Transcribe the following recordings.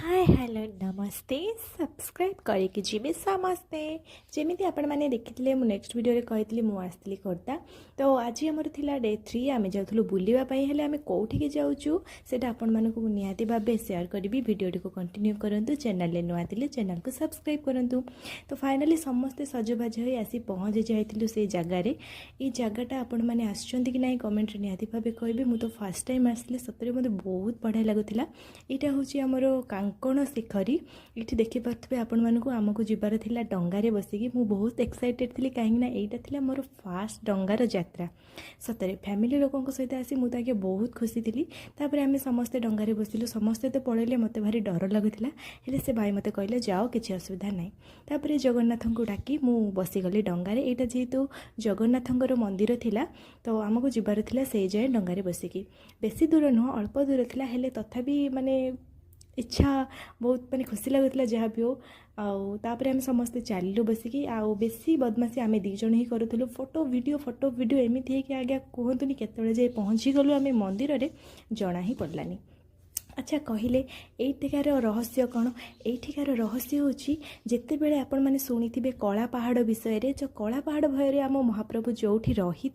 Hi hello नमस्ते subscribe करके जी समस्ते जमी आपण मैंने देखी मु नेक्स्ट वीडियो कही मुझे खोर्धा तो आज आमर थिला डे 3 आम जाऊँ बुलवाई आम कौटिक जाऊँ से आपण मानक निहाती भाव सेयार करी भिडियो को कंटिन्यू करूँ चैनल नुआ थे चैनल को सब्सक्राइब करूँ तो फाइनाली समस्ते सजबाज हो आसी पहुँची जाइलु से जगार ये जगटा आपण मैंने आसुँच कि ना कमेंट निहाती भाव कहि मुझे तो फास्ट टाइम आसली सतरे मत बहुत बढ़िया लगुला यहाँ हूँ आमर कांकण शिखरी ये देखिपे आपण मानक आमको जबार थिला डंगारे बसिकी मु बहुत एक्साइटेड थी कहीं यहाँ थिला मोर फास्ट डंगार यात्रा सतरे फैमिली लोकों सहित आसी मुझे आगे बहुत खुशी थी तापर आम समस्ते डंगारे बसिलु समस्ते तो पड़े मत भारी डर लगुला हेले से भाई मते कहले जाओ किसी असुविधा ना तापर जगन्नाथ को डाकी मु बसीगली डंगारे यहाँ जेहेतु जगन्नाथर मंदिर थिला तो आमको जबार थिला से जाए डंगारे बसिकी बेसी दूर नुह अल्प दूर थिला हेले तथापि माने इच्छा बहुत माने खुशी लगुला जहाँ भी हो आउे आम समस्ते चलू बसिकी आउ बेसी बदमाशी आम दीज ही करूँ फोटो वीडियो एमती है आज्ञा कहतुनि केतବେଳେ जाए पहुँची गलु आम मंदिर रे जना ही पड़लानी। अच्छा कहले एठिकार रहस्य कौन एठिकार रहस्य होची जेते बेले आपण माने सुनिथिबे कला पहाड़ विषय रे जो कला पहाड़ भय आम महाप्रभु जोठी रही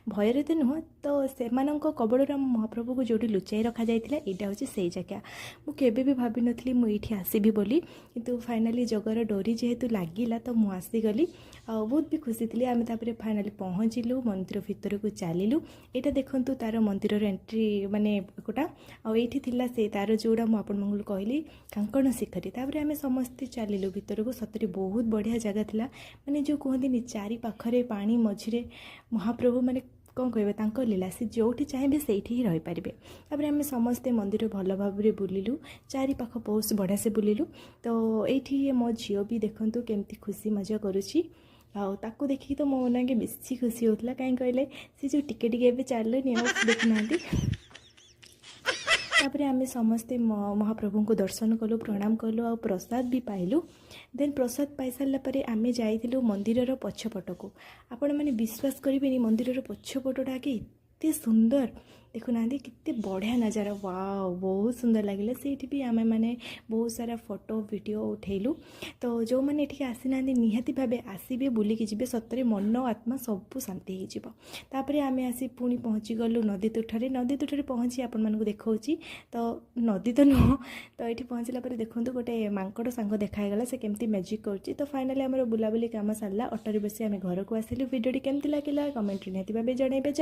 भय तो नुह तो सेमानंक कबड़ आम महाप्रभु को जोटी लुचाई रखा जाइथिला एटा होची से जगह मु केबे भी भाभी नथली मु एठी आसीबी बोली किंतु फाइनाली जगर डोरी जेहेतु लागिला तो मु आसीगली आ बहुत भी खुशी थी आम तापर फाइनाली पहुँचलु मंदिर भितर को चलिलु यहाँ देखंतु तार मंदिर एंट्री माने कोटा आठी थिला से तार जोड़ा मुझे कहली कांकण शिखरी तापर आम समस्ते चलिलु भितर को सतरे बहुत बढ़िया जगह थिला माने जो कहते चारि पाखरे पानी मझिरे महाप्रभु माने कौन कह लीला सी जो चाहिए से ही रही पारे तापर आम समस्ते मंदिर भल भाव में बुलिलु चारि पाख बहुत बढ़िया से बुलिलु तो ये मो झील भी देखु केमती खुशी मजा करुच्ची ताकू देखिए तो मो मन बेसी खुशी होता कहीं कहले सी जो टिके टिके चलुनि देखुना तापर आम समस्ते महाप्रभु को दर्शन कलु प्रणाम कलु आ प्रसाद भी पाइलु देन प्रसाद पाई सारापर आम जाइलु मंदिर पछपट को आपण मैंने विश्वास करेंगे मंदिर पछपटा के एते सुंदर देखुना कितने बढ़िया नजारा वाव बहुत सुंदर लगे से भी आम मैंने बहुत सारा फोटो वीडियो उठेलु तो जो मैंने ये आसी ना निहाती भाव आसबे बुलिकी जी सतरे मन आत्मा सबू शांति होपर आम आसी पुणी पहुँची गलु नदी तुठे पहुँची आपण मानक देखा तो नदी तो नुह तो ये पहुँचला देखूँ गोटे मांकड़ सांग देखागला से केमती मैजिक कर तो फाइनाली आम बुलाबुली काम सारा ऑटो बसी आम घर को आसिलु वीडियो केमती लगे कमेंट निहाती भाव जनइबे।